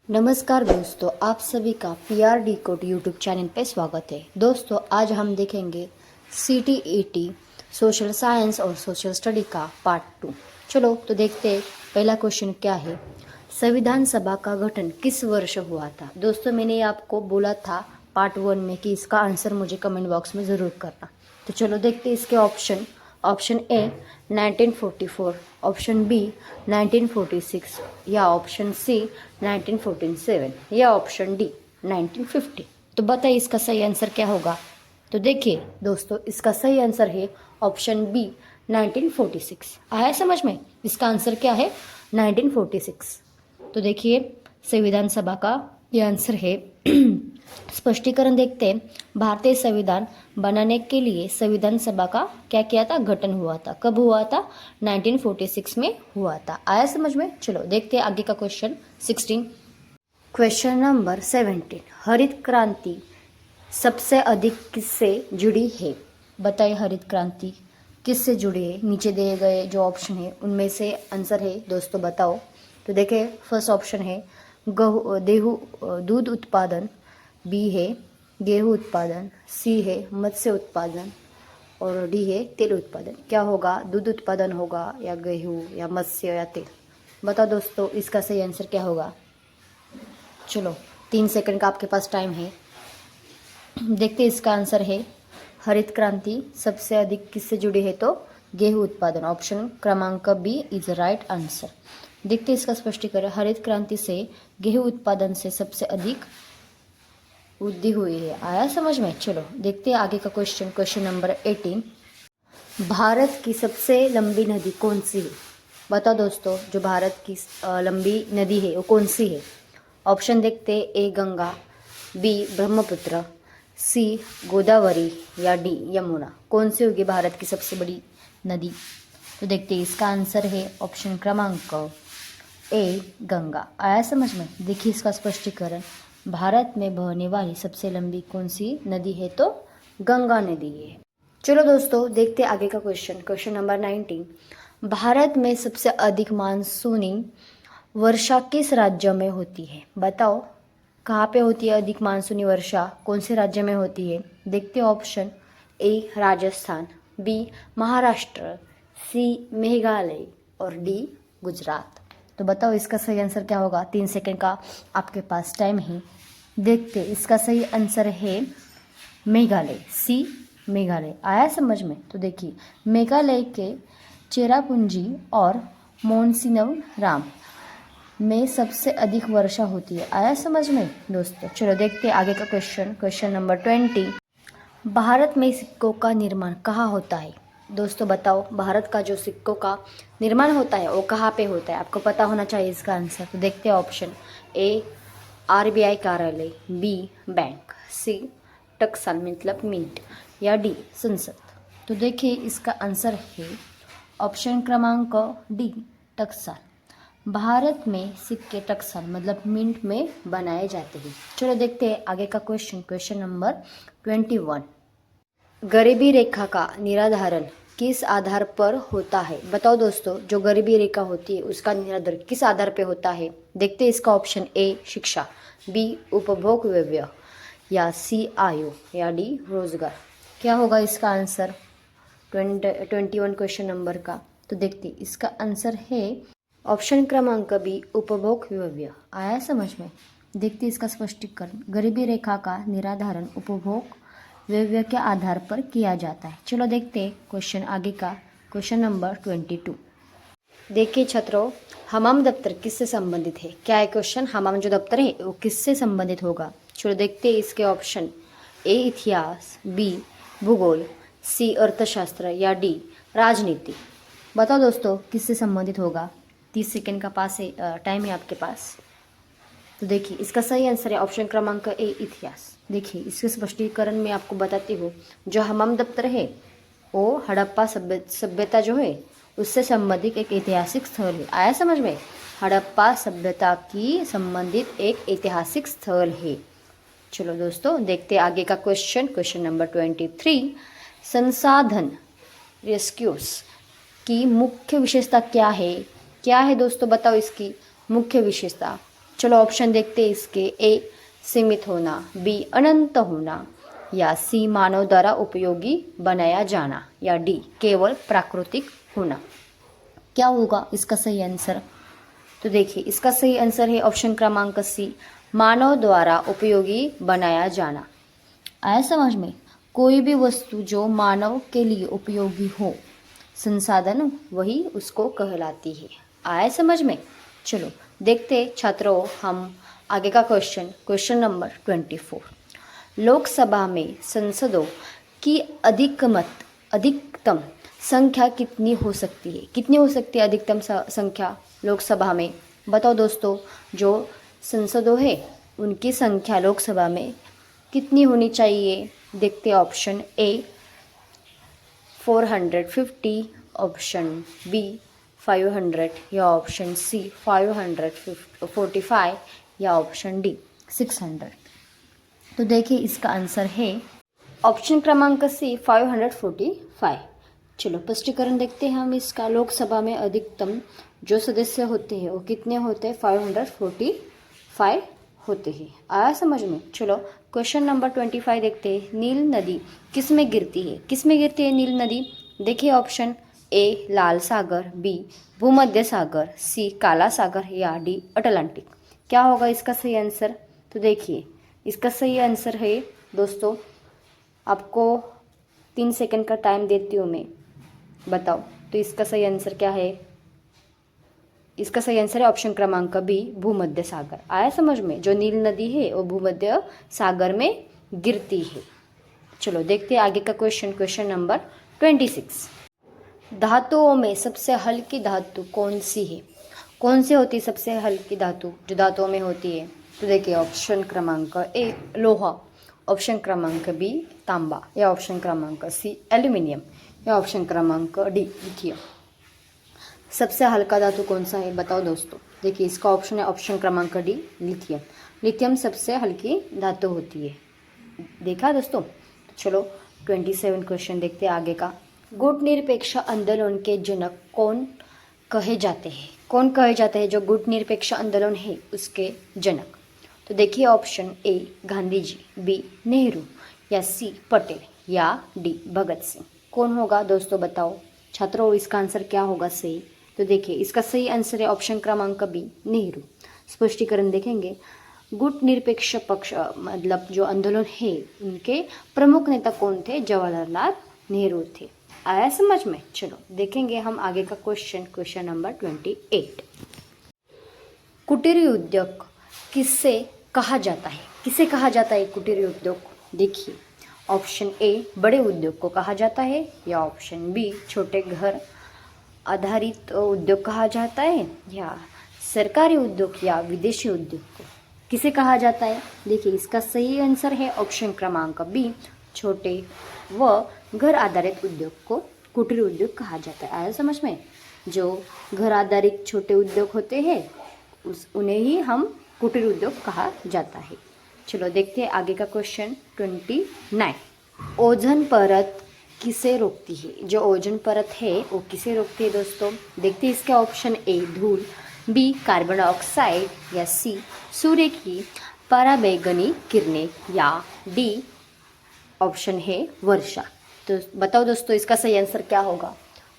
नमस्कार दोस्तों, आप सभी का PRD कोड यूट्यूब चैनल पे स्वागत है। दोस्तों आज हम देखेंगे CTET सोशल साइंस और सोशल स्टडी का पार्ट 2। चलो तो देखते हैं पहला क्वेश्चन क्या है। संविधान सभा का गठन किस वर्ष हुआ था। दोस्तों मैंने आपको बोला था पार्ट 1 में कि इसका आंसर मुझे कमेंट बॉक्स में ज़रूर करना। तो चलो देखते हैं इसके ऑप्शन ए 1944, ऑप्शन बी 1946 या ऑप्शन सी 1947 या ऑप्शन डी 1950। तो बताइए इसका सही आंसर क्या होगा। तो देखिए दोस्तों, इसका सही आंसर है ऑप्शन बी 1946। आया समझ में। इसका आंसर क्या है 1946। तो देखिए संविधान सभा का ये आंसर है। स्पष्टीकरण देखते हैं। भारतीय संविधान बनाने के लिए संविधान सभा का क्या किया था, गठन हुआ था। कब हुआ था, 1946 में हुआ था। आया समझ में। चलो देखते हैं आगे का क्वेश्चन 16। क्वेश्चन नंबर 17, हरित क्रांति सबसे अधिक किससे जुड़ी है। बताइए हरित क्रांति किससे जुड़ी है। नीचे दिए गए जो ऑप्शन है उनमें से आंसर है दोस्तों बताओ। तो देखिए फर्स्ट ऑप्शन है दूध उत्पादन, बी है गेहूं उत्पादन, सी है मत्स्य उत्पादन और डी है तेल उत्पादन। क्या होगा, दूध उत्पादन होगा या गेहूं या मत्स्य या तेल। बताओ दोस्तों इसका सही आंसर क्या होगा। चलो 3 सेकंड का आपके पास टाइम है। देखते इसका आंसर है हरित क्रांति सबसे अधिक किससे जुड़ी है, तो गेहूं उत्पादन। ऑप्शन क्रमांक बी इज राइट आंसर। देखते इसका स्पष्टीकरण। हरित क्रांति से गेहूं उत्पादन से सबसे अधिक वृद्धि हुई है। आया समझ में। चलो देखते हैं आगे का क्वेश्चन नंबर 18। भारत की सबसे लंबी नदी कौन सी है। बताओ दोस्तों जो भारत की लंबी नदी है वो कौन सी है। ऑप्शन देखते, ए गंगा, बी ब्रह्मपुत्र, सी गोदावरी या डी यमुना। कौन सी होगी भारत की सबसे बड़ी नदी। तो देखते हैं इसका आंसर है ऑप्शन क्रमांक ए गंगा। आया समझ में। देखिए इसका स्पष्टीकरण। भारत में बहने वाली सबसे लंबी कौन सी नदी है, तो गंगा नदी है। चलो दोस्तों देखते आगे का क्वेश्चन नंबर 19। भारत में सबसे अधिक मानसूनी वर्षा किस राज्य में होती है। बताओ कहाँ पे होती है अधिक मानसूनी वर्षा, कौन से राज्य में होती है। देखते option A Rajasthan, B Maharashtra, C Meghalaya और डी गुजरात। तो बताओ इसका सही आंसर क्या होगा। 3 सेकंड का आपके पास टाइम है। देखते इसका सही आंसर है मेघालय, सी मेघालय। आया समझ में। तो देखिए मेघालय के चेरापूंजी और मोनसिनराम में सबसे अधिक वर्षा होती है। आया समझ में दोस्तों। चलो देखते आगे का क्वेश्चन नंबर 20। भारत में सिक्कों का निर्माण कहाँ होता है। दोस्तों बताओ भारत का जो सिक्कों का निर्माण होता है वो कहाँ पे होता है। आपको पता होना चाहिए इसका आंसर। तो देखते हैं ऑप्शन ए RBI कार्यालय, बी बैंक, सी टकसाल मतलब मिंट या डी संसद। तो देखिए इसका आंसर है ऑप्शन क्रमांक डी टकसाल। भारत में सिक्के टकसाल मतलब मिंट में बनाए जाते हैं। चलो देखते हैं आगे का क्वेश्चन नंबर 21। गरीबी रेखा का निराधारण किस आधार पर होता है। बताओ दोस्तों जो गरीबी रेखा होती है उसका निराधारण किस आधार पर होता है। देखते हैं इसका ऑप्शन ए शिक्षा, बी उपभोग व्यय या सी आयु या डी रोजगार। क्या होगा इसका आंसर 21 क्वेश्चन नंबर का। तो देखते इसका आंसर है ऑप्शन क्रमांक बी उपभोग व्यय। आया समझ में। देखते इसका स्पष्टीकरण। गरीबी रेखा का निराधारण उपभोग व्यय के आधार पर किया जाता है। चलो देखते क्वेश्चन आगे का क्वेश्चन नंबर 22। देखिए छात्रों हमाम दफ्तर किससे संबंधित है। क्या है क्वेश्चन, हमाम जो दफ्तर है वो किससे संबंधित होगा। चलो देखते इसके ऑप्शन ए इतिहास, बी भूगोल, सी अर्थशास्त्र या डी राजनीति। बताओ दोस्तों किससे संबंधित होगा। 30 सेकंड का पास है टाइम है आपके पास। तो देखिए इसका सही आंसर है ऑप्शन क्रमांक ए इतिहास। देखिए इसके स्पष्टीकरण में आपको बताती हूँ। जो हमाम दफ्तर है वो हड़प्पा सभ्यता जो है उससे संबंधित एक ऐतिहासिक स्थल है। आया समझ में। हड़प्पा सभ्यता की संबंधित एक ऐतिहासिक स्थल है। चलो दोस्तों देखते आगे का क्वेश्चन नंबर 23। संसाधन रेस्क्यूज की मुख्य विशेषता क्या है। क्या है दोस्तों बताओ इसकी मुख्य विशेषता। चलो ऑप्शन देखते हैं इसके। ए सीमित होना, बी अनंत होना, या सी मानव द्वारा उपयोगी बनाया जाना, या डी केवल प्राकृतिक होना। क्या होगा इसका सही आंसर? तो देखिए इसका सही आंसर है ऑप्शन क्रमांक सी, मानव द्वारा उपयोगी बनाया जाना। आया समझ में? कोई भी वस्तु जो मानव के लिए उपयोगी हो, संसाधन, वही उसको कहलाती है। आया समझ में? चलो देखते छात्रों हम आगे का क्वेश्चन नंबर 24। लोकसभा में सांसदों की अधिकतम संख्या कितनी हो सकती है? कितनी हो सकती है अधिकतम संख्या लोकसभा में? बताओ दोस्तों, जो सांसदों है उनकी संख्या लोकसभा में कितनी होनी चाहिए? देखते ऑप्शन ए 450, ऑप्शन बी 500, या ऑप्शन सी 545, या ऑप्शन डी 600। तो देखिए इसका आंसर है ऑप्शन क्रमांक सी 545। चलो स्पष्टीकरण देखते हैं हम इसका। लोकसभा में अधिकतम जो सदस्य होते हैं वो कितने होते हैं? 545 होते हैं। आया समझ में? चलो क्वेश्चन नंबर 25 देखते हैं। नील नदी किस में गिरती है? किस में गिरती है नील नदी? देखिए ऑप्शन ए लाल सागर, बी भूमध्य सागर, सी काला सागर, या डी अटलांटिक। क्या होगा इसका सही आंसर? तो देखिए इसका सही आंसर है दोस्तों, आपको 3 सेकंड का टाइम देती हूँ मैं, बताओ तो इसका सही आंसर क्या है? इसका सही आंसर है ऑप्शन क्रमांक बी भूमध्य सागर। आया समझ में? जो नील नदी है वो भूमध्य सागर में गिरती है। चलो देखते हैं आगे का क्वेश्चन नंबर 26। धातुओं में सबसे हल्की धातु कौन सी है? कौन सी होती है सबसे हल्की धातु जो धातुओं में होती है? तो देखिए ऑप्शन क्रमांक ए लोहा, ऑप्शन क्रमांक बी तांबा, या ऑप्शन क्रमांक सी एल्यूमिनियम, या ऑप्शन क्रमांक डी लिथियम। सबसे हल्का धातु कौन सा है बताओ दोस्तों? देखिए इसका ऑप्शन है ऑप्शन क्रमांक डी लिथियम। लिथियम सबसे हल्की धातु होती है। देखा दोस्तों? चलो 27 क्वेश्चन देखते हैं आगे का। गुट निरपेक्ष आंदोलन के जनक कौन कहे जाते हैं? कौन कहे जाते हैं जो गुट निरपेक्ष आंदोलन है उसके जनक? तो देखिए option A Gandhi ji, B Nehru, या सी पटेल, या डी भगत सिंह। कौन होगा दोस्तों बताओ छात्रों, इसका आंसर क्या होगा सही? तो देखिए इसका सही आंसर है ऑप्शन क्रमांक बी नेहरू। स्पष्टीकरण देखेंगे। गुट निरपेक्ष पक्ष मतलब जो आंदोलन है उनके प्रमुख नेता कौन थे? जवाहरलाल नेहरू थे। आया समझ में? चलो देखेंगे हम आगे का क्वेश्चन नंबर 28। कुटीर उद्योग किससे कहा जाता है? किसे कहा जाता है कुटीर उद्योग? देखिए ऑप्शन ए बड़े उद्योग को कहा जाता है, या ऑप्शन बी छोटे घर आधारित उद्योग कहा जाता है, या सरकारी उद्योग या विदेशी उद्योग को किसे कहा जाता है? देखिए इसका सही आंसर है ऑप्शन क्रमांक बी छोटे व घर आधारित उद्योग को कुटीर उद्योग कहा जाता है। आया समझ में? जो घर आधारित छोटे उद्योग होते हैं उन्हें ही हम कुटीर उद्योग कहा जाता है। चलो देखते हैं आगे का क्वेश्चन 29। ओजोन परत किसे रोकती है? जो ओजोन परत है वो किसे रोकती है दोस्तों? देखते हैं इसके ऑप्शन ए धूल, बी कार्बन डाइऑक्साइड, या सी सूर्य की पराबैंगनी किरणें, या डी ऑप्शन है वर्षा। तो बताओ दोस्तों इसका सही आंसर क्या होगा?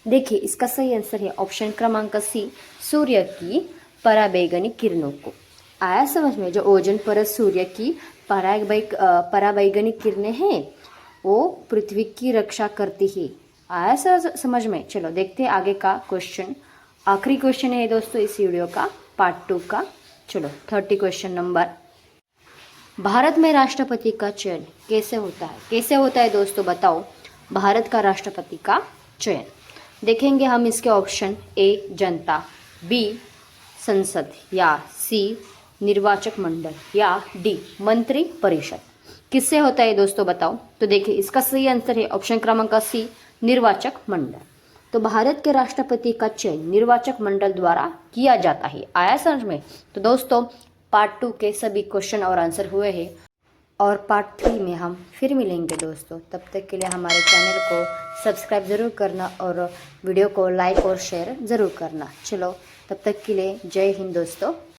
देखिए इसका सही आंसर है ऑप्शन क्रमांक सी सूर्य की पराबैंगनी किरणों को। आया समझ में? जो ओजोन परत सूर्य की पराबैंगनी किरणें हैं वो पृथ्वी की रक्षा करती है। आया समझ में? चलो देखते हैं आगे का क्वेश्चन। आखिरी क्वेश्चन है दोस्तों इस वीडियो का पार्ट 2 का। चलो 30 क्वेश्चन नंबर। भारत में राष्ट्रपति का चयन कैसे होता है? कैसे होता है दोस्तों बताओ भारत का राष्ट्रपति का चयन? देखेंगे हम इसके ऑप्शन ए जनता, बी संसद, या सी निर्वाचक मंडल, या डी मंत्री परिषद। किससे होता है दोस्तों बताओ? तो देखिए इसका सही आंसर है ऑप्शन क्रमांक सी निर्वाचक मंडल। तो भारत के राष्ट्रपति का चयन निर्वाचक मंडल द्वारा किया जाता है। आया समझ में? तो दोस्तों पार्ट 2 के सभी क्वेश्चन और आंसर हुए हैं और पार्ट 3 में हम फिर मिलेंगे दोस्तों। तब तक के लिए हमारे चैनल को सब्सक्राइब ज़रूर करना और वीडियो को लाइक और शेयर ज़रूर करना। चलो तब तक के लिए जय हिंद दोस्तों।